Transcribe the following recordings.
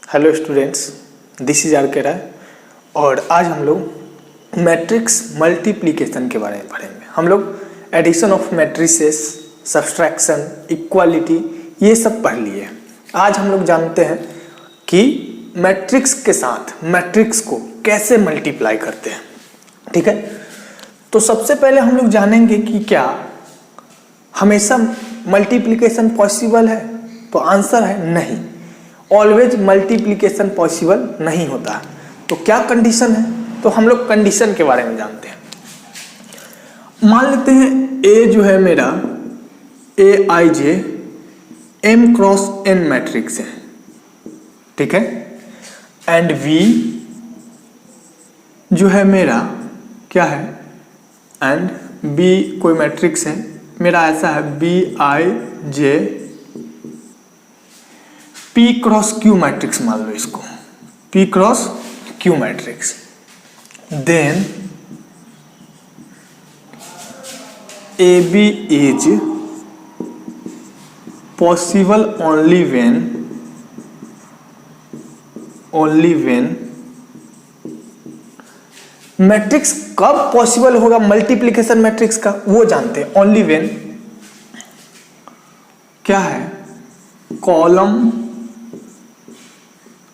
Hello students, this is R K Rai और आज हम लोग मैट्रिक्स मल्टीप्लिकेशन के बारे में पढ़ेंगे। हम लोग addition of matrices, subtraction, equality ये सब पढ़ लिए। आज हम लोग जानते हैं कि मैट्रिक्स के साथ मैट्रिक्स को कैसे मल्टीप्लाई करते हैं। ठीक है, तो सबसे पहले हम लोग जानेंगे कि क्या हमेशा मल्टीप्लिकेशन पॉसिबल है। तो आंसर है नहीं, ऑलवेज मल्टीप्लिकेशन पॉसिबल नहीं होता है। तो क्या कंडीशन है, तो हम लोग कंडीशन के बारे में जानते हैं। मान लेते हैं ए जो है मेरा ए आई जे एम क्रॉस एन मैट्रिक्स है, ठीक है, एंड वी जो है मेरा क्या है, एंड बी कोई मैट्रिक्स है मेरा, ऐसा है B I J P cross Q matrix, मान लो इसको P cross Q matrix. Then AB is possible only when matrix कब पॉसिबल होगा मल्टीप्लिकेशन मैट्रिक्स का, वो जानते हैं। ओनली व्हेन क्या है, column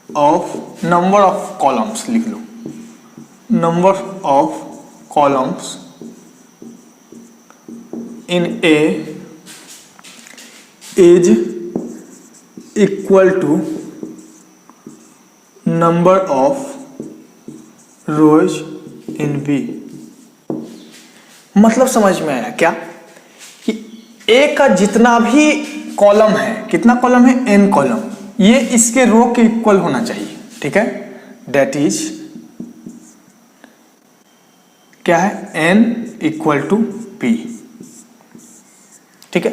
of number of columns लिख लो, number of columns in A is equal to number of rows in B. मतलब समझ में आया क्या कि ए का जितना भी कॉलम है, कितना कॉलम है, एन कॉलम, ये इसके रो के इक्वल होना चाहिए। ठीक है, दैट इज क्या है, एन इक्वल टू पी। ठीक है,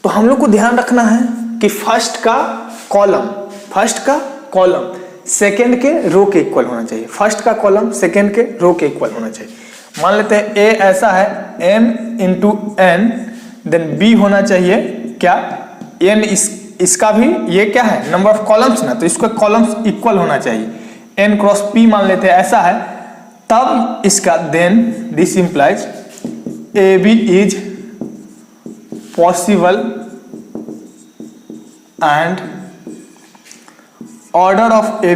तो हम लोग को ध्यान रखना है कि फर्स्ट का कॉलम सेकेंड के रो के इक्वल होना चाहिए। फर्स्ट का कॉलम सेकेंड के रो के इक्वल होना चाहिए। मान लेते हैं ए ऐसा है n into n, then B होना चाहिए क्या, एन इसका भी ये क्या है, नंबर ऑफ कॉलम्स ना, तो इसका कॉलम्स इक्वल होना चाहिए। एन क्रॉस पी मान लेते हैं ऐसा है, तब इसका then this implies A B is possible and order of A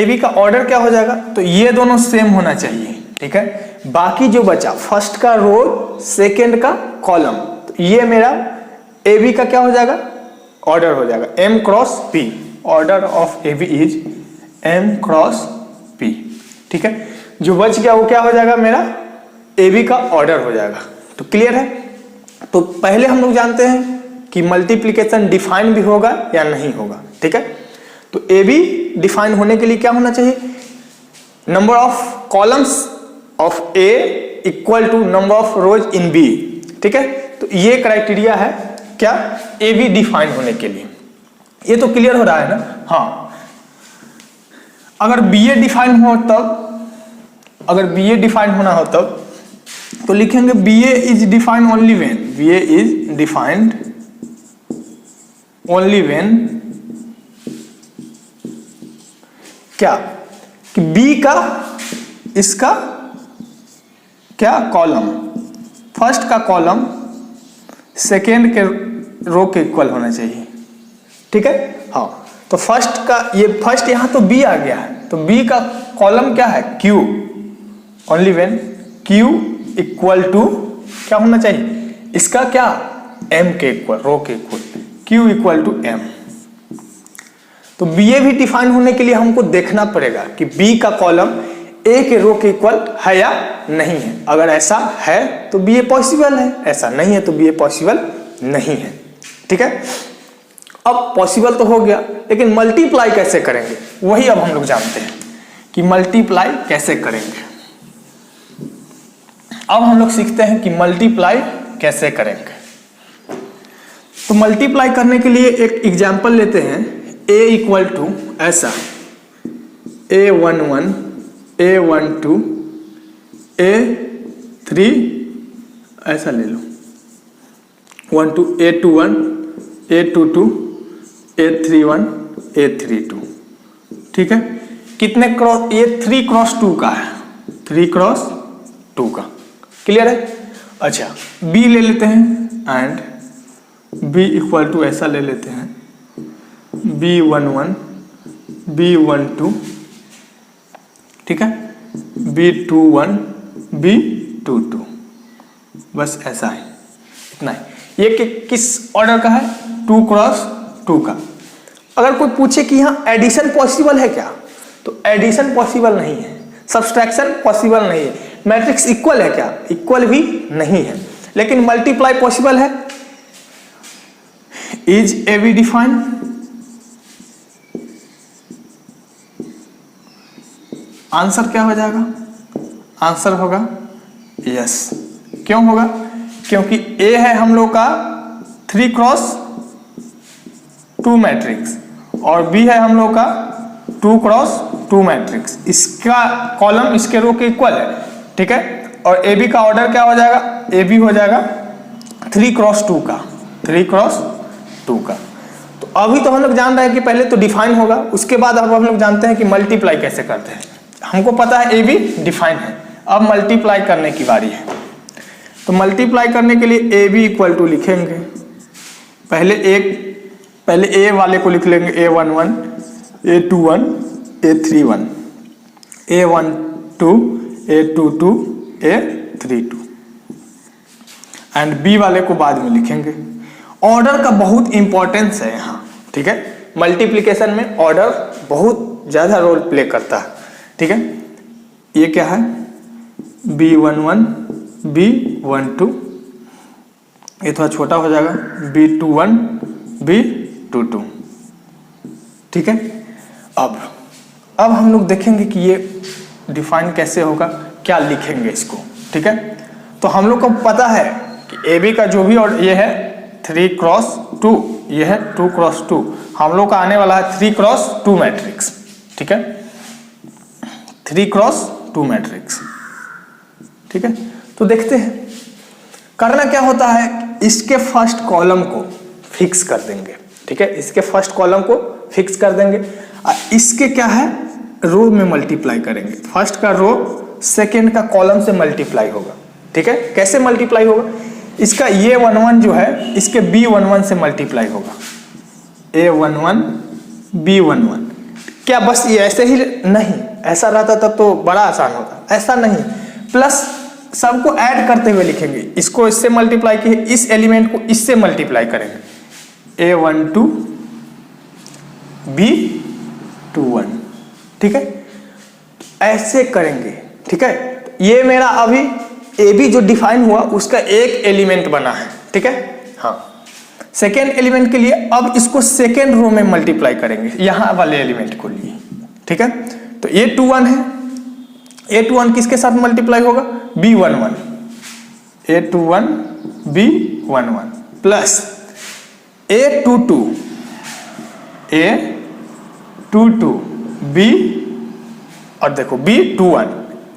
B का ऑर्डर क्या हो जाएगा, तो ये दोनों सेम होना चाहिए। ठीक है, बाकी जो बचा फर्स्ट का रो सेकेंड का कॉलम, तो ये मेरा ए बी का क्या हो जाएगा, ऑर्डर हो जाएगा m cross p. Order of A B is m cross p. ठीक है, जो बच गया वो क्या हो जाएगा, मेरा ए बी का ऑर्डर हो जाएगा। तो क्लियर है। तो पहले हम लोग जानते हैं कि मल्टीप्लिकेशन डिफाइन भी होगा या नहीं होगा। ठीक है, तो ए बी डिफाइन होने के लिए क्या होना चाहिए, number of columns of A equal to number of rows in B. ठीक है, तो ये क्राइटेरिया है क्या, ए बी डिफाइन होने के लिए। ये तो क्लियर हो रहा है ना। हाँ, अगर बी ए डिफाइन हो तब, अगर बी ए डिफाइन होना हो तब तो लिखेंगे B A is defined only when, B A is defined only when क्या, कि बी का इसका क्या कॉलम, फर्स्ट का कॉलम सेकेंड के रो के इक्वल होना चाहिए। ठीक है, हाँ, तो फर्स्ट का ये फर्स्ट यहां तो बी आ गया है, तो बी का कॉलम क्या है, Q, only when Q equal to क्या होना चाहिए, इसका क्या, एम के इक्वल, रो के equal, Q equal to M. तो बी ए भी डिफाइन होने के लिए हमको देखना पड़ेगा कि बी का कॉलम ए के रो के इक्वल है या नहीं है। अगर ऐसा है तो बी ए पॉसिबल है, ऐसा नहीं है तो बी ए पॉसिबल नहीं है। ठीक है, अब पॉसिबल तो हो गया, लेकिन मल्टीप्लाई कैसे करेंगे वही अब हम लोग जानते हैं कि मल्टीप्लाई कैसे करेंगे। अब हम लोग सीखते हैं कि मल्टीप्लाई कैसे करेंगे। तो मल्टीप्लाई करने के लिए एक एग्जांपल लेते हैं, a इक्वल टू ऐसा a11 a12 a3 ऐसा ले लो, 1 2 A21 A22 A31 A32, ठीक है। कितने क्रॉस, ये 3 क्रॉस 2 का है, 3 क्रॉस 2 का, क्लियर है। अच्छा B ले लेते हैं एंड B इक्वल टू ऐसा ले लेते हैं B11 B12, ठीक है, B21 B22, बस ऐसा है, इतना है। ये किस ऑर्डर का है, 2 क्रॉस 2 का। अगर कोई पूछे कि यहाँ एडिशन पॉसिबल है क्या, तो एडिशन पॉसिबल नहीं है, सब्सट्रैक्शन पॉसिबल नहीं है, मैट्रिक्स इक्वल है क्या, इक्वल भी नहीं है, लेकिन मल्टीप्लाई पॉसिबल है। Is A B define, answer क्या हो जाएगा, आंसर होगा यस। क्यों होगा, क्योंकि ए है हम लोग का 3 क्रॉस 2 मैट्रिक्स और बी है हम लोग का 2 क्रॉस 2 मैट्रिक्स, इसका कॉलम इसके रो के इक्वल है, ठीक है। और ए बी का ऑर्डर क्या हो जाएगा, ए बी हो जाएगा 3 क्रॉस 2 का, 3 क्रॉस 2 का। तो अभी तो हम लोग जान रहे हैं कि पहले तो डिफाइन होगा, उसके बाद अब हम लोग जानते हैं कि मल्टीप्लाई कैसे करते हैं। हमको पता है ए बी डिफाइन है, अब मल्टीप्लाई करने की बारी है। तो मल्टीप्लाई करने के लिए ए बी इक्वल टू लिखेंगे, पहले ए वाले को लिख लेंगे A11 A21 A31 A12 A22 A32 and B वाले को बाद में लिखेंगे। ऑर्डर का बहुत इंपॉर्टेंस है यहाँ, ठीक है। मल्टीप्लिकेशन में ऑर्डर बहुत ज्यादा रोल प्ले करता है, ठीक है। ये क्या है, B11 B12, ये थोड़ा छोटा हो जाएगा, B21 B22, ठीक है। अब हम लोग देखेंगे कि ये डिफाइन कैसे होगा, क्या लिखेंगे इसको, ठीक है। तो हम लोग को पता है कि ए बी का जो भी और ये है 3 क्रॉस 2, ये है 2 क्रॉस 2, हम लोग का आने वाला है 3 क्रॉस 2 मैट्रिक्स, ठीक है, 3 क्रॉस 2 मैट्रिक्स, ठीक है। तो देखते हैं करना क्या होता है, इसके फर्स्ट कॉलम को फिक्स कर देंगे, ठीक है, इसके फर्स्ट कॉलम को फिक्स कर देंगे और इसके क्या है रो में मल्टीप्लाई करेंगे। फर्स्ट का रो सेकेंड का कॉलम से मल्टीप्लाई होगा, ठीक है। कैसे मल्टीप्लाई होगा, इसका A11 जो है इसके B11 से मल्टीप्लाई होगा, A11 B11। क्या बस ये ऐसे ही, नहीं, ऐसा रहता तब तो बड़ा आसान होता, ऐसा नहीं, प्लस सबको ऐड करते हुए लिखेंगे। इसको इससे मल्टीप्लाई किए, इस एलिमेंट को इससे मल्टीप्लाई करेंगे, A12 B21, ठीक है, ऐसे करेंगे, ठीक है। ये मेरा अभी ए बी जो डिफाइन हुआ उसका एक एलिमेंट बना है, ठीक है। हाँ, सेकेंड एलिमेंट के लिए अब इसको सेकेंड रो में मल्टीप्लाई करेंगे, यहां वाले एलिमेंट को लिए, ठीक है। तो A21 है, A21 किसके साथ मल्टीप्लाई होगा, B11, A21 B11 plus A22 B और देखो B21,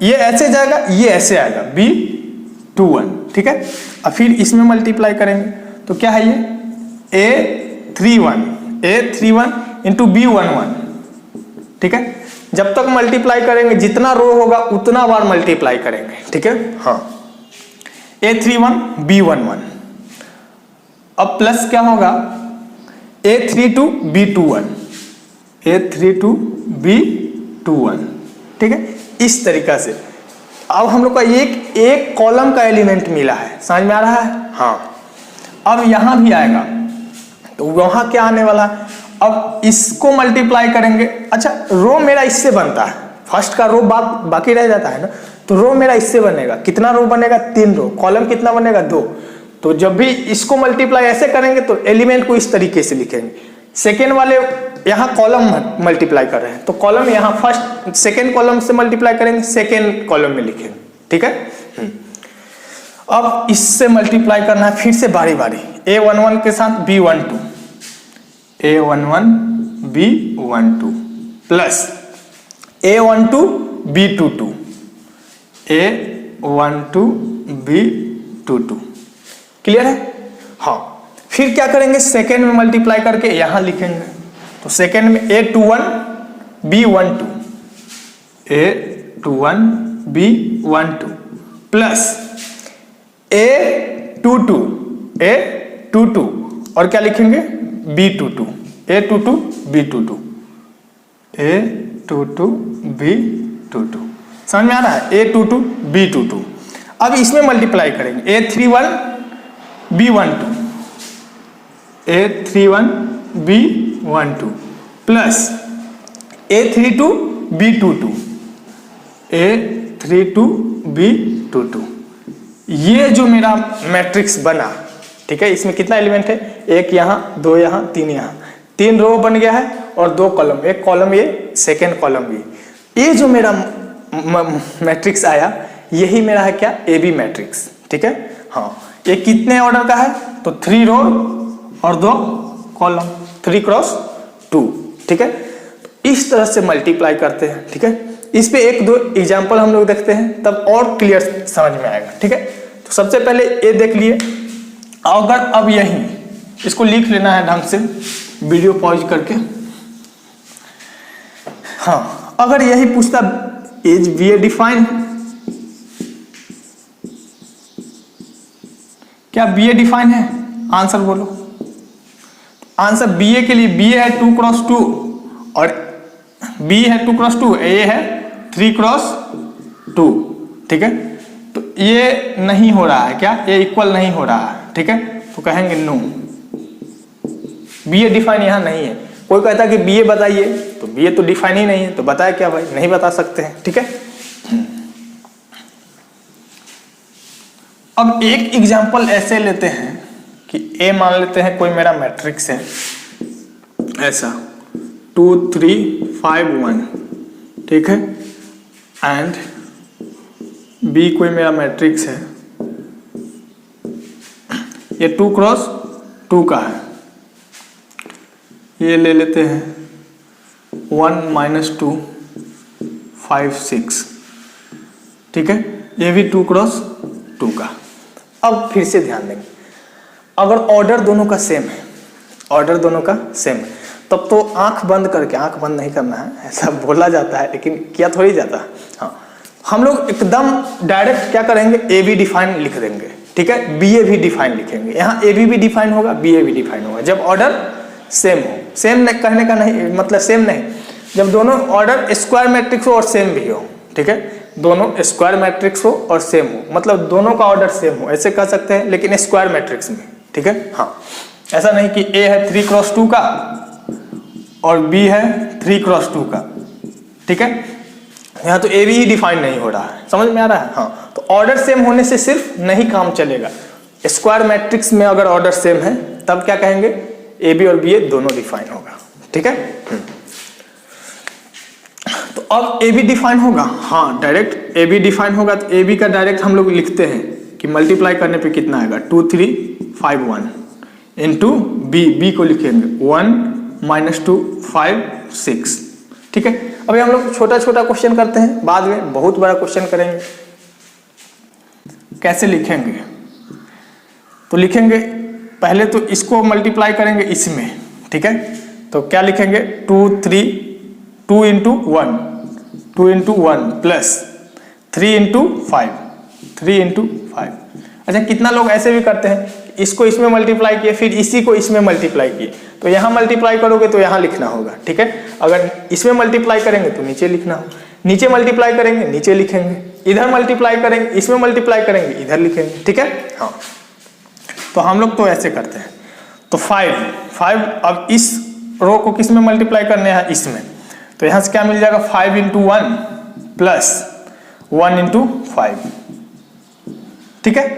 ये ऐसे जाएगा, ये ऐसे आएगा B21, ठीक है। अब फिर इसमें मल्टीप्लाई करेंगे तो क्या है ये A31 इंटू B11, ठीक है। जब तक मल्टीप्लाई करेंगे जितना रो होगा उतना बार मल्टीप्लाई करेंगे, ठीक है। हाँ, A31 B11, अब प्लस क्या होगा A32 B21 B21, ठीक है। इस तरीका से अब हम लोग का एक कॉलम का एलिमेंट मिला है, समझ में आ रहा है। हाँ, अब यहां भी आएगा तो वहां क्या आने वाला है, अब इसको मल्टीप्लाई करेंगे। अच्छा, रो मेरा इससे बनता है, फर्स्ट का रो बाकी रह जाता है ना, तो रो मेरा इससे बनेगा। कितना रो बनेगा, 3 रो। कॉलम कितना बनेगा, 2। तो जब भी इसको मल्टीप्लाई ऐसे करेंगे तो एलिमेंट को इस तरीके से लिखेंगे। सेकेंड वाले यहाँ कॉलम मल्टीप्लाई कर रहे हैं तो कॉलम यहाँ फर्स्ट सेकेंड कॉलम से मल्टीप्लाई करेंगे, सेकेंड कॉलम में लिखेंगे, ठीक है। अब इससे मल्टीप्लाई करना है फिर से बारी बारी, A11 के साथ B12 A11 B12 plus A12 B22 A12 B22, clear है। हाँ, फिर क्या करेंगे, सेकेंड में मल्टीप्लाई करके यहां लिखेंगे। तो सेकेंड में A21 B12 A21 B12 plus A22 और क्या लिखेंगे B22 A22 B22 A22 समझ में आ रहा है, A22 B22। अब इसमें मल्टीप्लाई करेंगे A31 B12 A31 B12 plus A32 B22 A32 B22। ये जो मेरा मैट्रिक्स बना, ठीक है, इसमें कितना एलिमेंट है, एक यहाँ, दो यहाँ, तीन यहाँ, 3 रो बन गया है और 2 कॉलम, एक कॉलम ये, सेकेंड कॉलम भी। ये जो मेरा मैट्रिक्स आया यही मेरा है क्या, ए बी मैट्रिक्स, ठीक है। हाँ, ये कितने ऑर्डर का है, तो 3 रो और 2 कॉलम, 3 क्रॉस 2, ठीक है। तो इस तरह से मल्टीप्लाई करते हैं, ठीक है। इस पे 1-2 एग्जाम्पल हम लोग देखते हैं, तब और क्लियर समझ में आएगा, ठीक है। तो सबसे पहले ये देख लिए। अगर अब यही इसको लिख लेना है ढंग से, वीडियो पॉज करके। हाँ, अगर यही पूछता इज बी ए डिफाइन, क्या बी ए डिफाइन है, आंसर बोलो। आंसर बी ए के लिए, बी ए है 2 क्रॉस 2 और बी है 2 क्रॉस 2, ए है 3 क्रॉस 2, ठीक है। तो ये नहीं हो रहा है क्या, ये इक्वल नहीं हो रहा है, ठीक है। तो कहेंगे नो, बी ए डिफाइन यहां नहीं है। कोई कहता है कि बी ए बताइए, तो बी ए तो डिफाइन ही नहीं है, तो बताया क्या भाई, नहीं बता सकते हैं, ठीक है। अब एक एग्जांपल ऐसे लेते हैं कि ए मान लेते हैं कोई मेरा मैट्रिक्स है ऐसा 2 3 5 1, ठीक है, एंड बी कोई मेरा मैट्रिक्स है, ये 2 क्रॉस 2 का है। ये ले लेते हैं 1 - 2 5 6, ठीक है, ये भी 2 क्रॉस 2 का। अब फिर से ध्यान देंगे, अगर ऑर्डर दोनों का सेम है, ऑर्डर दोनों का सेम है, तब तो आंख बंद करके, आंख बंद नहीं करना है, ऐसा बोला जाता है लेकिन किया थोड़ी जाता है। हाँ, हम लोग एकदम डायरेक्ट क्या करेंगे, ए बी डिफाइन लिख देंगे, ठीक है, बी ए भी डिफाइन लिखेंगे। यहाँ ए बी भी डिफाइन होगा, बी ए भी डिफाइन होगा, जब ऑर्डर सेम हो। सेम कहने का नहीं मतलब सेम नहीं, जब दोनों ऑर्डर स्क्वायर मैट्रिक्स हो और सेम भी हो, ठीक है, दोनों स्क्वायर मैट्रिक्स हो और सेम हो, मतलब दोनों का ऑर्डर सेम हो, ऐसे कह सकते हैं, लेकिन स्क्वायर मैट्रिक्स में, ठीक है। हाँ, ऐसा नहीं कि ए है 3 क्रॉस 2 का और बी है 3 क्रॉस 2 का, ठीक है। यहाँ तो ए बी ही डिफाइन नहीं हो रहा है, समझ में आ रहा है। हाँ, तो ऑर्डर सेम होने से सिर्फ नहीं काम चलेगा, स्क्वायर मैट्रिक्स में अगर ऑर्डर सेम है तब क्या कहेंगे, ए बी और बी ए दोनों डिफाइन होगा, ठीक है। तो अब ए बी डिफाइन होगा, हाँ, डायरेक्ट ए बी डिफाइन होगा, तो ए बी का डायरेक्ट हम लोग लिखते हैं कि मल्टीप्लाई करने पे कितना आएगा, 2 3 5 1 इंटू बी को लिखेंगे 1 - 2 5 6, ठीक है। अभी हम लोग छोटा छोटा क्वेश्चन करते हैं, बाद में बहुत बड़ा क्वेश्चन करेंगे। कैसे लिखेंगे, तो लिखेंगे पहले तो इसको मल्टीप्लाई करेंगे इसमें, ठीक है। तो क्या लिखेंगे, 2 3 2 × 1 2 × 1 प्लस 3 × 5 3 × 5। अच्छा, कितना लोग ऐसे भी करते हैं, इसको इसमें मल्टीप्लाई किए, फिर इसी को इसमें मल्टीप्लाई किए, तो यहाँ मल्टीप्लाई करोगे तो यहाँ लिखना होगा, ठीक है। अगर इसमें मल्टीप्लाई करेंगे तो नीचे लिखना होगा, नीचे मल्टीप्लाई करेंगे नीचे लिखेंगे, इधर मल्टीप्लाई करेंगे, इसमें मल्टीप्लाई करेंगे इधर लिखेंगे, ठीक है। हाँ, तो हम लोग तो ऐसे करते हैं। तो 5 अब इस रो को किस में मल्टीप्लाई करने हैं, इसमें, तो यहाँ से क्या मिल जाएगा, 5 × 1 प्लस 1 × 5, ठीक है।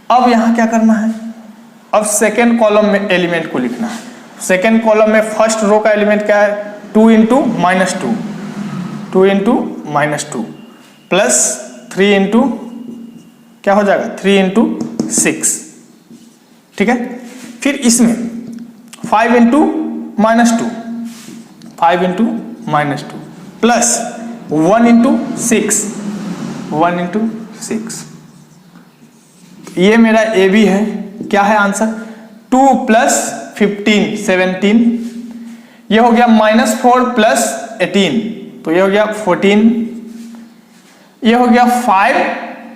अब यहाँ क्या करना है, अब सेकेंड कॉलम में एलिमेंट को लिखना है। सेकेंड कॉलम में फर्स्ट रो का एलिमेंट क्या है, 2 × -2 2 × -2 प्लस 3 × क्या हो जाएगा, 3 × 6, ठीक है। फिर इसमें 5 × -2 5 × -2 प्लस 1 × 6 1 × 6। ये मेरा ए बी है, क्या है आंसर, 2 प्लस 15 17, ये हो गया -4 प्लस 18, तो ये हो गया 14, ये हो गया 5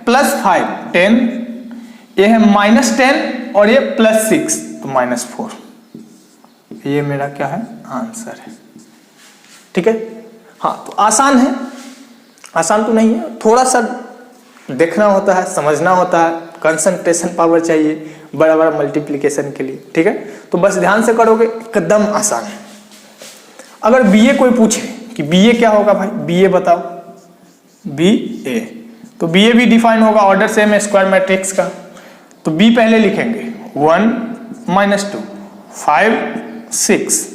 प्लस 5 10, ये है -10 और ये +6 तो -4। ये मेरा क्या है आंसर है। ठीक है, हाँ तो आसान है, आसान तो नहीं है, थोड़ा सा देखना होता है, समझना होता है, कंसंट्रेशन पावर चाहिए बड़ा बड़ा मल्टीप्लिकेशन के लिए। ठीक है, तो बस ध्यान से करोगे एकदम आसान है। अगर बीए कोई पूछे कि बीए क्या होगा भाई, बीए बताओ, बीए तो बीए भी डिफाइन होगा ऑर्डर सेम है स्क्वायर मैट्रिक्स का। तो बी पहले लिखेंगे 1 -2 5 6,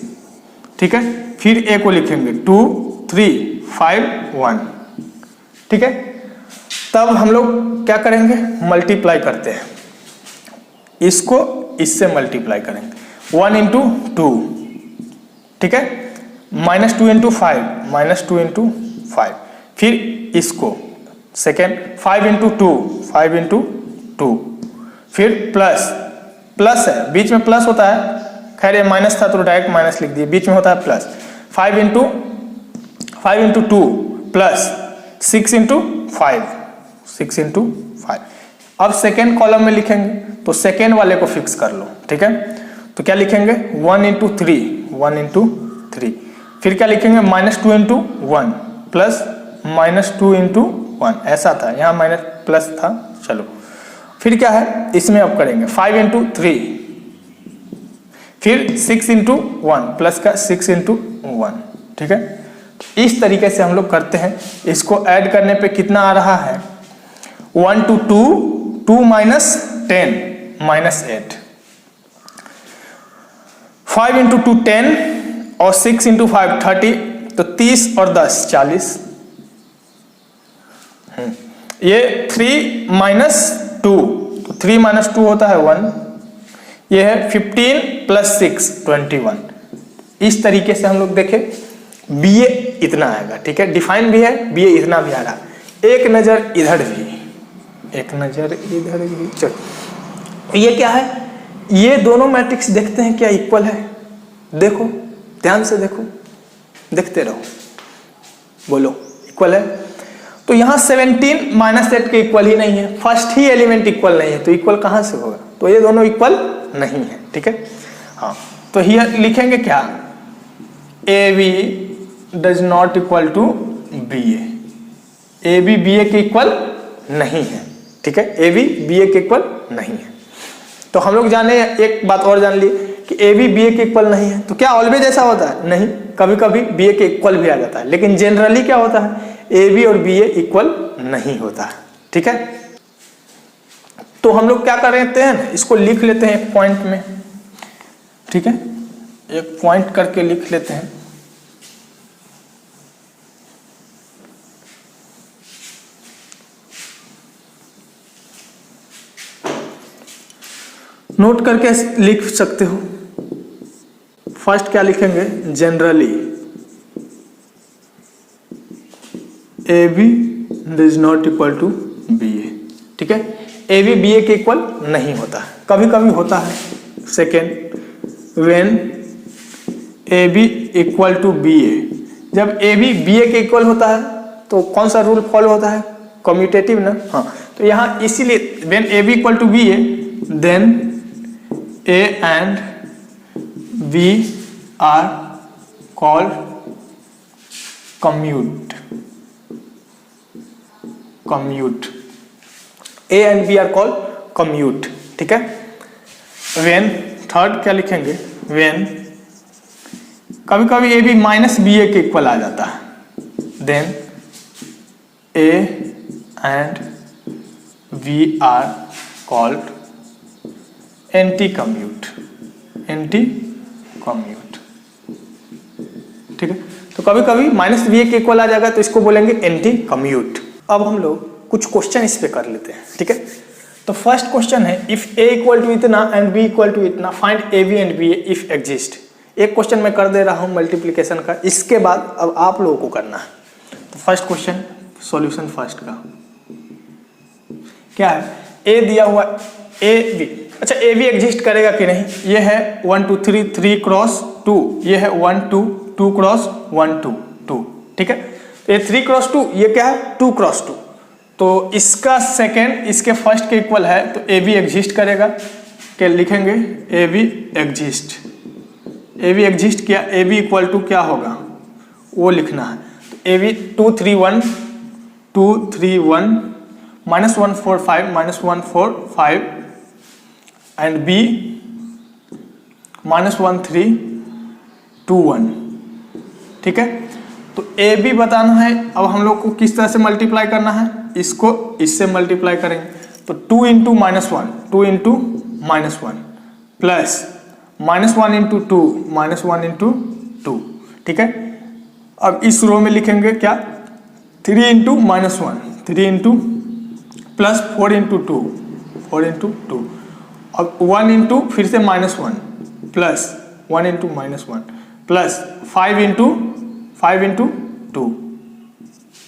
ठीक है, फिर ए को लिखेंगे 2 3 5 1, ठीक है। तब हम लोग क्या करेंगे, मल्टीप्लाई करते हैं, इसको इससे मल्टीप्लाई करेंगे 1 × 2, ठीक है, -2 × 5 -2 × 5, फिर इसको सेकेंड 5 × 2 5 × 2, फिर प्लस है, बीच में प्लस होता है, खैर ये माइनस था तो डायरेक्ट माइनस लिख दिए, बीच में होता है प्लस, 5 × 2 प्लस 6 × 5 6 × 5। अब सेकेंड कॉलम में लिखेंगे तो सेकेंड वाले को फिक्स कर लो, ठीक है। तो क्या लिखेंगे 1 × 3 फिर क्या लिखेंगे -2 × 1 प्लस -2 × 1, ऐसा था, यहाँ माइनस प्लस था, चलो फिर क्या है इसमें अब करेंगे 5 × 3, फिर 6 × 1 प्लस का 6 × 1, ठीक है। इस तरीके से हम लोग करते हैं। इसको ऐड करने पे कितना आ रहा है 1 to 2 2 - 10 -8, 5 × 2 10 और 6 × 5 30, तो 30 और 10 40, ये 3 - 2 तो 3 - 2 होता है 1, ये है 15 + 6 21। इस तरीके से हम लोग देखें बीए इतना आएगा, ठीक है, डिफाइन भी है, बीए इतना भी आ रहा है। एक नजर इधर भी, एक नजर इधर भी, चलो ये क्या है, ये दोनों मैट्रिक्स देखते हैं क्या इक्वल है, देखो ध्यान से देखो, देखते रहो, बोलो इक्वल है। तो यहाँ 17 - 8 के इक्वल ही नहीं है, फर्स्ट ही एलिमेंट इक्वल नहीं है, तो इक्वल कहाँ से होगा, तो ये दोनों इक्वल नहीं है, ठीक है। हाँ तो हियर लिखेंगे क्या, AB does not equal to BA, AB BA के इक्वल नहीं है, ठीक है, AB BA के इक्वल नहीं है। तो हम लोग जाने एक बात और जान ली कि AB BA के इक्वल नहीं है, तो क्या ऑलवेज ऐसा होता है, नहीं, कभी कभी BA के इक्वल भी आ जाता है, लेकिन जनरली क्या होता है AB और BA इक्वल नहीं होता है, ठीक है। तो हम लोग क्या कर लेते हैं, इसको लिख लेते हैं एक पॉइंट में, ठीक है, एक पॉइंट करके लिख लेते हैं। नोट करके लिख सकते हो। फर्स्ट क्या लिखेंगे, generally AB does not equal to BA, ठीक है, AB BA के इक्वल नहीं होता है, कभी कभी होता है। Second, when AB equal to BA, जब AB BA के इक्वल होता है तो कौन सा रूल फॉलो होता है, कम्यूटेटिव ना, हाँ, तो यहाँ इसीलिए when AB equal to BA then A and B are called commute, A and B are called commute, ठीक है। when, थर्ड क्या लिखेंगे, when कभी कभी AB -BA के इक्वल आ जाता है, then A and B are called anti commute, ठीक है। तो कभी कभी -BA के इक्वल आ जाएगा तो इसको बोलेंगे एंटी कम्यूट। अब हम लोग कुछ क्वेश्चन इस पे कर लेते हैं, ठीक है। तो फर्स्ट क्वेश्चन है, इफ A इक्वल टू इतना एंड B इक्वल टू इतना, find AB and BA if exist. एक क्वेश्चन मैं कर दे रहा हूँ मल्टीप्लीकेशन का, इसके बाद अब आप लोगों को करना है। तो फर्स्ट क्वेश्चन सॉल्यूशन फर्स्ट का क्या है, A दिया हुआ AB अच्छा ए बी एग्जिस्ट करेगा कि नहीं, ये है 1 2 3 3 क्रॉस 2, ये है 1 2 2 क्रॉस 1 2 2, ठीक है। तो ये 3 क्रॉस 2, ये क्या है 2 क्रॉस 2, तो इसका सेकेंड इसके फर्स्ट के इक्वल है, तो ए बी एग्जिस्ट करेगा। क्या लिखेंगे, A be exist, A be exist किया, ए बी इक्वल टू क्या होगा वो लिखना है। तो ए बी 2 3 1 2 3 1 -1 4 5 -1 4 5 एंड बी -1 3 2 1, ठीक है। तो ए बी बताना है, अब हम लोग को किस तरह से मल्टीप्लाई करना है, इसको इससे मल्टीप्लाई करेंगे। तो 2 into -1 2 into -1 plus -1 into 2 -1 into 2, ठीक है। अब इस रो में लिखेंगे क्या 3 into -1 3 into plus 4 into 2 4 into 2, अब 1 इंटू फिर से -1 प्लस 1 इंटू -1 प्लस 5 इंटू 2,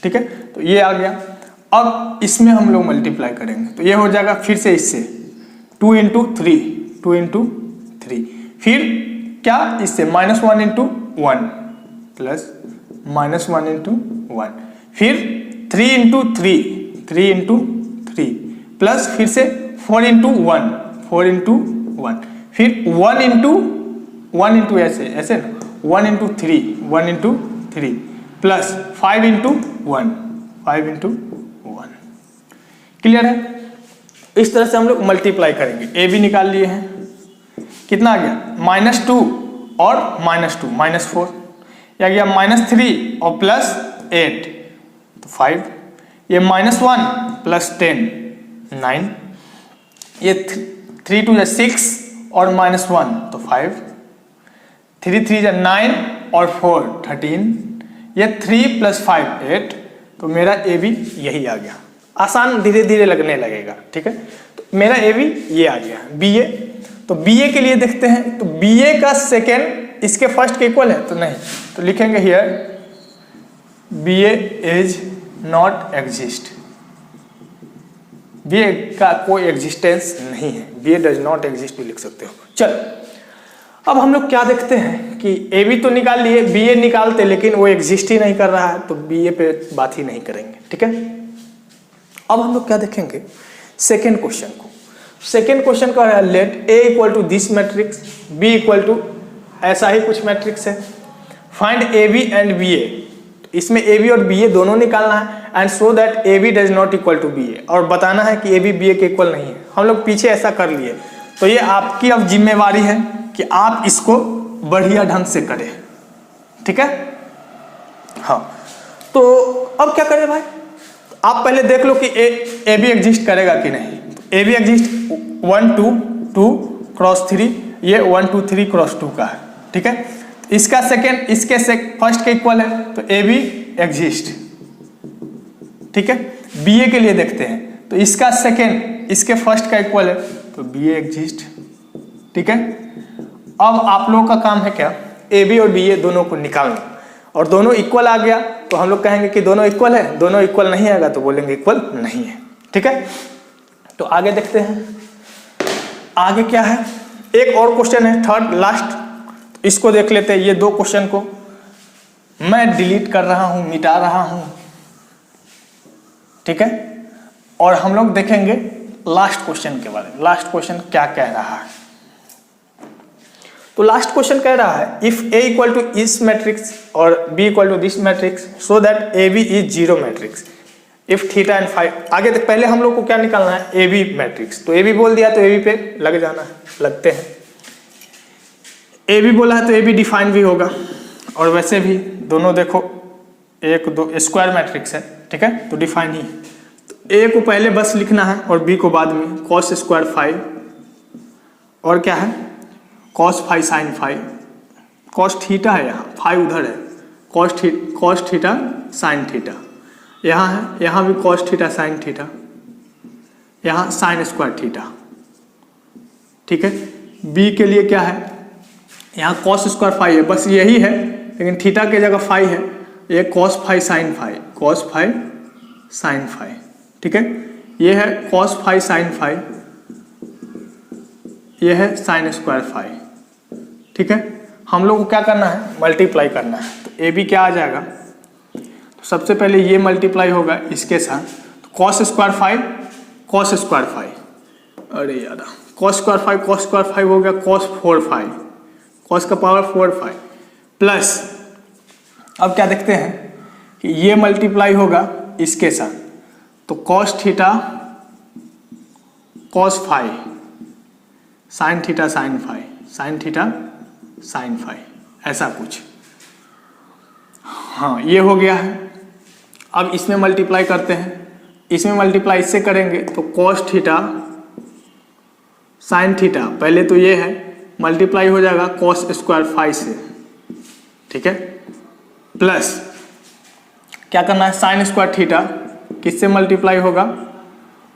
ठीक है। तो ये आ गया। अब इसमें हम लोग मल्टीप्लाई करेंगे, तो ये हो जाएगा फिर से इससे 2 इंटू 3 2 इंटू 3, फिर क्या इससे -1 इंटू 1 प्लस -1 इंटू 1, फिर 3 इंटू 3 3 इंटू 3 प्लस फिर से 4 इंटू 1 4 इंटू 1, फिर 1 इंटू ऐसे ऐसे ना 1 into 3 1 into 3 plus 5 into 1 5 into 1, clear है। इस तरह से हम लोग मल्टीप्लाई करेंगे। ए बी निकाल लिए हैं, कितना आ गया -2 और -2 -4, या गया -3 और +8 तो 5, ये -1 प्लस 10 9, ये 3 2 या 6 और -1 तो 5, 3 3 या 9 और 4 13, ये 3 + 5 8, तो मेरा ए बी यही आ गया। आसान धीरे धीरे लगने लगेगा, ठीक है। तो मेरा ए बी ये आ गया। बी ए, तो बी ए के लिए देखते हैं, तो बी ए का सेकेंड इसके फर्स्ट के इक्वल है तो नहीं, तो लिखेंगे here B A is not exist, B A का कोई एग्जिस्टेंस नहीं है, B A does not exist भी लिख सकते हो। चल अब हम लोग क्या देखते हैं कि ए बी तो निकाल लिए, बी ए निकालते लेकिन वो एग्जिस्ट ही नहीं कर रहा है, तो बी ए पे बात ही नहीं करेंगे, ठीक है। अब हम लोग क्या देखेंगे सेकेंड क्वेश्चन को। सेकेंड क्वेश्चन का है let A equal to this matrix, B equal to ऐसा ही कुछ मैट्रिक्स है, find A B and B A. इसमें ए बी और बी ए दोनों निकालना है and so that A B does not equal to B A, और बताना है कि ए बी बी ए के इक्वल नहीं है। हम लोग पीछे ऐसा कर लिए, तो ये आपकी अब जिम्मेवारी है कि आप इसको बढ़िया ढंग से करें, ठीक है। हाँ, तो अब क्या करें भाई, आप पहले देख लो कि ए बी एग्जिस्ट करेगा कि नहीं। ए बी एग्जिस्ट 1 2 2 क्रॉस 3, ये 1 2 3 क्रॉस 2 का है, ठीक है। इसका सेकेंड इसके फर्स्ट के इक्वल है, तो ए बी एग्जिस्ट, ठीक है। बी ए के लिए देखते हैं, तो इसका सेकेंड इसके फर्स्ट का इक्वल है, तो बी ए एग्जिस्ट, ठीक है। अब आप लोगों का काम है क्या, ए बी और बी ए दोनों को निकालना, और दोनों इक्वल आ गया तो हम लोग कहेंगे कि दोनों इक्वल है, दोनों इक्वल नहीं आएगा तो बोलेंगे इक्वल नहीं है, ठीक है। तो आगे देखते हैं, आगे क्या है, एक और क्वेश्चन है थर्ड लास्ट, इसको देख लेते हैं। ये दो क्वेश्चन को मैं डिलीट कर रहा हूं, मिटा रहा हूं, ठीक है। और हम लोग देखेंगे लास्ट क्वेश्चन के बारे में, लास्ट क्वेश्चन क्या कह रहा है। तो लास्ट क्वेश्चन कह रहा है इफ ए इक्वल टू इस मैट्रिक्स और B equal to this matrix so that A B is zero matrix if theta and phi. आगे तक पहले हम लोग को क्या निकालना है, ए बी मैट्रिक्स। तो ए बी बोल दिया तो ए बी पे लग जाना है, लगते हैं। ए बी बोला है तो ए बी डिफाइन भी होगा, और वैसे भी दोनों देखो 1 2 स्क्वायर मैट्रिक्स है, ठीक है, तो डिफाइन ही। तो ए को पहले बस लिखना है और बी को बाद में, कॉस स्क्वायर 5 और क्या है कॉस 5 साइन 5, कॉस थीटा है यहाँ, 5 उधर है, कॉस थीटा साइन थीटा यहाँ है, यहाँ भी कॉस थीटा साइन थीटा, यहाँ साइन स्क्वायर थीटा, ठीक है। बी के लिए क्या है, यहाँ कॉस स्क्वायर 5 है, बस यही है, लेकिन थीटा की जगह 5 है, ये कॉस 5 साइन 5, कॉस 5 साइन 5, ठीक है। ये है कॉस 5 साइन 5, ये है साइन स्क्वायर फाई। ठीक है, हम लोग को क्या करना है, मल्टीप्लाई करना है। तो ए बी क्या आ जाएगा, तो सबसे पहले ये मल्टीप्लाई होगा इसके साथ, तो cos square five cos square five, अरे यार कॉस स्क्वायर फाइव हो गया कॉस 4 फाइव, कॉस का पावर 4 फाइव प्लस, अब क्या देखते हैं कि ये मल्टीप्लाई होगा इसके साथ, तो cos theta cos five sine theta sign five, sign theta sign five, ऐसा कुछ। हाँ ये हो गया है। अब इसमें मल्टीप्लाई करते हैं, इसमें मल्टीप्लाई इससे करेंगे तो कॉस थीटा साइन थीटा, पहले तो ये है मल्टीप्लाई हो जाएगा कॉस स्क्वायर फाइव से। ठीक है, प्लस क्या करना है, साइन स्क्वायर थीटा किससे मल्टीप्लाई होगा,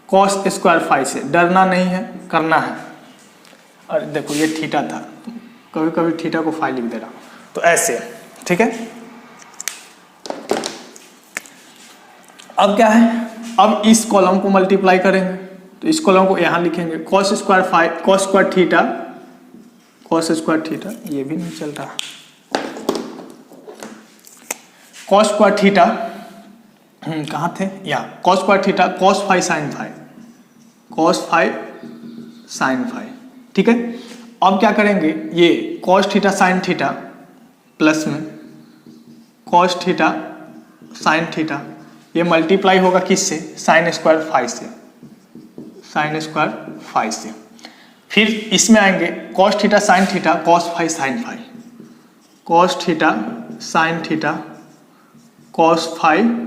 कॉस स्क्वायर फाइव से। डरना नहीं है, करना है। और देखो ये थीटा था, कभी कभी थीटा को फाइव लिख दे रहा, तो ऐसे। ठीक है, अब क्या है, अब इस कॉलम को मल्टीप्लाई करेंगे, तो इस कॉलम को यहां लिखेंगे cos square five cos square theta, ये भी नहीं चल रहा, कॉस स्क्वायर थीटा कहाँ थे, यहाँ cos square theta cos five sine five, cos five sine five. ठीक है, अब क्या करेंगे, ये cos theta sine theta plus में कॉस थीटा साइन थीटा, ये मल्टीप्लाई होगा किससे, साइन स्क्वायर फाइव से, साइन स्क्वायर फाइव से। फिर इसमें आएंगे cos theta sign theta cos five sine five, cos theta sign theta cos five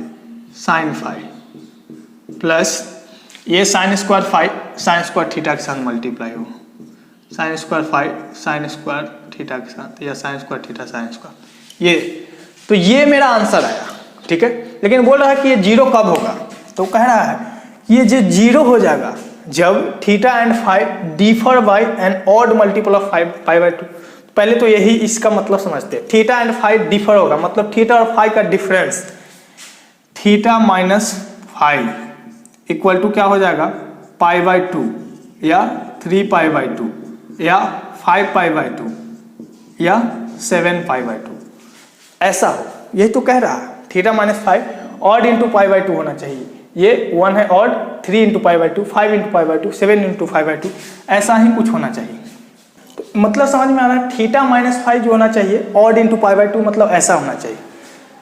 sine five plus ये साइन स्क्वायर थीटा के साथ मल्टीप्लाई हो, sine square five sine square theta के साथ, या sine square theta sine square, ये। तो ये मेरा आंसर आया। ठीक है, लेकिन बोल रहा है कि ये जीरो कब होगा, तो कह रहा है ये जो जीरो हो जाएगा जब theta and phi differ by an odd multiple of pi by 2। पहले तो यही इसका मतलब समझते हैं, थीटा एंड फाइव डिफर होगा, मतलब थीटा और फाइव का difference, theta minus phi equal to क्या हो जाएगा, पाई बाय 2 या 3 पाई बाय 2 या 5 पाई बाय 2 या 7 पाई बाय 2, ऐसा हो। यही तो कह रहा है, theta minus phi odd into pi by 2 होना चाहिए, ये 1 है odd, 3 into pi by 2, 5 into pi by 2, 7 into 5 by 2, ऐसा ही कुछ होना चाहिए। तो मतलब समझ में आ रहा है, थीटा माइनस फाइव जो होना चाहिए ऑड इंटू पाई बाय 2, मतलब ऐसा होना चाहिए।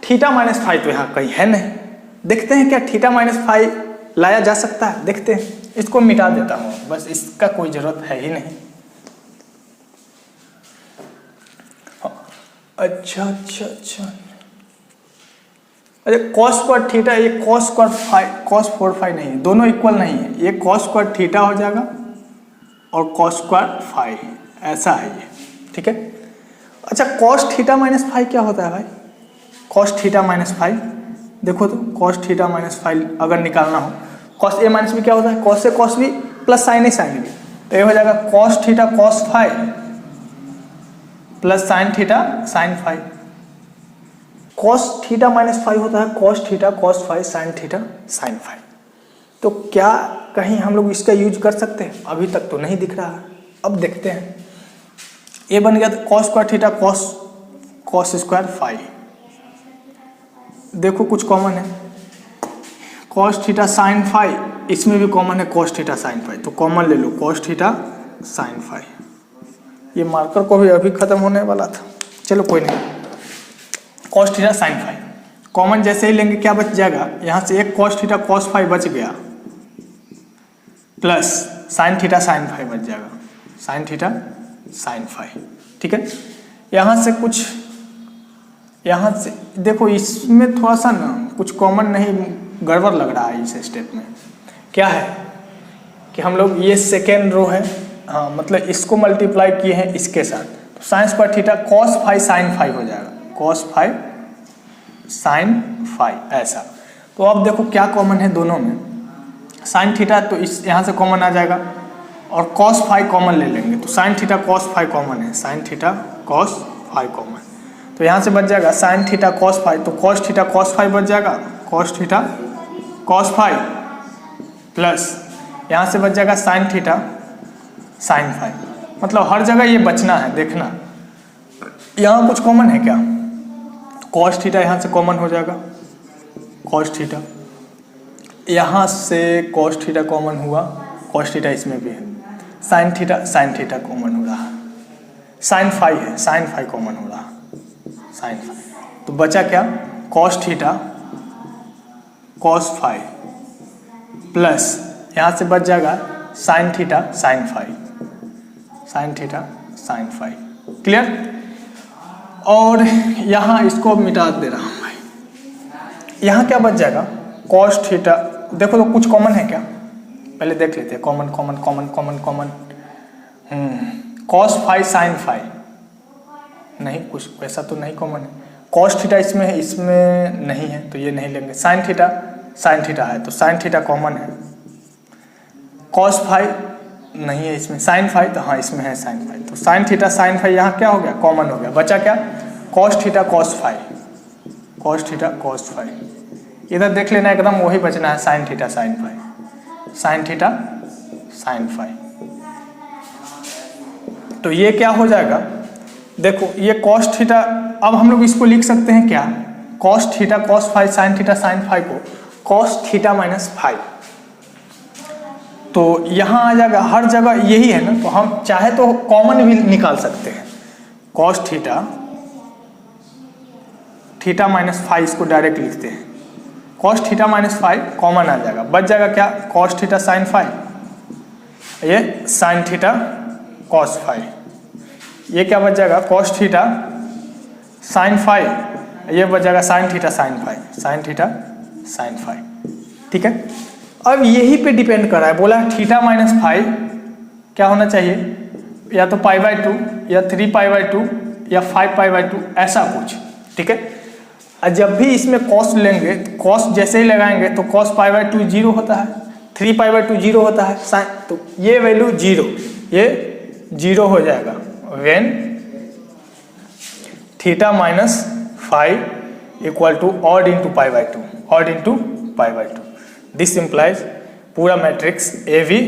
थीटा माइनस फाइव तो यहाँ कहीं है नहीं, देखते हैं क्या थीटा माइनस फाइव लाया जा सकता है, देखते हैं। इसको मिटा देता हूँ, बस इसका कोई जरूरत है ही नहीं। अच्छा, अरे कॉस स्क्वायर थीटा, ये cos square five cos 4 five नहीं है, दोनों इक्वल नहीं है, ये कॉस स्क्वायर थीटा हो जाएगा और कॉस स्क्वायर फाइव, ऐसा है ये। ठीक है, अच्छा कॉस थीटा माइनस फाइव क्या होता है भाई, कॉस थीटा माइनस फाइव देखो तो, कॉस थीटा माइनस फाइव अगर निकालना हो, कॉस ए माइनस बी क्या होता है, cos A cos B plus sign A sine B, तो ये हो जाएगा cos theta cos five plus sign theta sign five. Cos theta minus five होता है cos theta cos five sine theta sign five. तो क्या कहीं हम लोग इसका यूज कर सकते हैं, अभी तक तो नहीं दिख रहा है, अब देखते हैं। ये बन गया cos square theta cos square five, देखो कुछ कॉमन है, कॉस थीटा साइन फाइव, इसमें भी कॉमन है कॉस थीटा साइन फाइव, तो कॉमन ले लो कॉस थीटा साइन फाइव। ये मार्कर को भी अभी खत्म होने वाला था, चलो कोई नहीं। Cos theta sign five common जैसे ही लेंगे क्या बच जाएगा, यहाँ से एक कॉस थीटा कॉस फाइव बच गया, plus sign theta sign five बच जाएगा, साइन थीटा साइन फाइव। ठीक है, यहाँ से कुछ, यहाँ से देखो इसमें थोड़ा सा ना कुछ कॉमन नहीं, गड़बड़ लग रहा है इस स्टेप में। क्या है कि हम लोग ये सेकेंड रो है, हाँ मतलब इसको मल्टीप्लाई किए हैं इसके साथ, तो sine square theta cos five sine five हो जाएगा, कॉस फाइव साइन फाइव, ऐसा। तो अब देखो क्या कॉमन है दोनों में, साइन थीटा तो इस यहाँ से कॉमन आ जाएगा, और कॉस फाइव कॉमन ले लेंगे, तो sine theta cos five common है, sine theta cos five common, तो यहाँ से बच जाएगा साइन थीटा कॉस फाइव, तो कॉस थीटा कॉस फाइव बच जाएगा, cos theta cos five plus यहाँ से बच जाएगा साइन थीटा साइन फाइव, मतलब हर जगह ये बचना है, देखना। यहाँ कुछ कॉमन है क्या? कॉस थीटा यहाँ से कॉमन हो जाएगा, कॉस थीटा। यहाँ से कॉस थीटा कॉमन हुआ, कॉस थीटा इसमें भी है। साइन थीटा कॉमन हो रहा, साइन फाई है, साइन फाई कॉमन हो रहा, साइन फाई। तो बचा क्या? Cos theta cos phi plus यहाँ से बच जाएगा sine theta sine phi, sine theta sine phi. Clear? और यहाँ इसको मिटा दे रहा हूँ भाई। यहाँ क्या बच जाएगा? Cos theta. देखो तो कुछ कॉमन है क्या? पहले देख लेते हैं। Common common common common common cos phi sine phi, नहीं कुछ वैसा तो नहीं कॉमन है। कॉस थीटा इसमें है, इसमें नहीं है तो ये नहीं लेंगे। साइन थीटा है तो साइन थीटा कॉमन है। कॉस फाई नहीं है इसमें, साइन फाई तो हाँ इसमें है साइन फाई। तो साइन थीटा साइन फाई यहाँ क्या हो गया? कॉमन हो गया। बचा क्या? Cos theta cos phi, cos theta cos phi. इधर देख लेना, एकदम वही बचना है, sine theta sine phi, sine theta sine phi. तो ये क्या हो जाएगा? देखो ये कॉस थीटा, अब हम लोग इसको लिख सकते हैं क्या? Cos theta cos phi sine theta sine phi को कॉस थीटा माइनस फाई। तो यहाँ आ जाएगा, हर जगह यही है ना, तो हम चाहे तो कॉमन भी निकाल सकते हैं। कॉस थीटा माइनस फाई, इसको डायरेक्ट लिखते हैं। Cos theta minus phi common आ जाएगा, बच जाएगा क्या? कॉस थीटा साइन फाई, ये साइन थीटा कॉस फाई। ये क्या बच जाएगा? कॉस थीटा साइन फाई, ये बच जाएगा sine theta sine phi, sine theta sine phi. ठीक है? अब यही पे डिपेंड कर रहा है। बोला थीटा माइनस फाई क्या होना चाहिए? या तो पाई बाय 2 या 3 पाई बाय 2 या 5 पाई बाय 2, ऐसा कुछ। ठीक है? और जब भी इसमें कॉस लेंगे, कॉस जैसे ही लगाएंगे तो कॉस पाई बाय 2 जीरो होता है, 3 पाई बाय 2 जीरो होता है, साइन, तो ये वैल्यू जीरो, ये जीरो हो जाएगा when theta minus phi equal to odd into pi by 2, odd into pi by 2। This implies पूरा matrix A we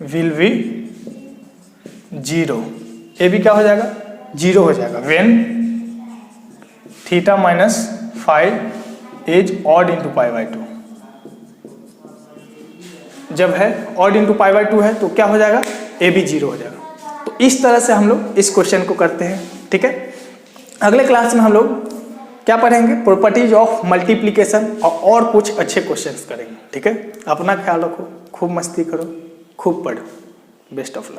will be zero. A B क्या हो जाएगा? जीरो हो जाएगा when theta minus five is odd into pi by 2। जब है odd into pi by 2 है तो क्या हो जाएगा? ए बी जीरो हो जाएगा। तो इस तरह से हम लोग इस क्वेश्चन को करते हैं। ठीक है? अगले क्लास में हम लोग क्या पढ़ेंगे? प्रॉपर्टीज ऑफ मल्टीप्लिकेशन और कुछ अच्छे क्वेश्चंस करेंगे। ठीक है? अपना ख्याल रखो, खूब मस्ती करो, खूब पढ़ो। Best of luck.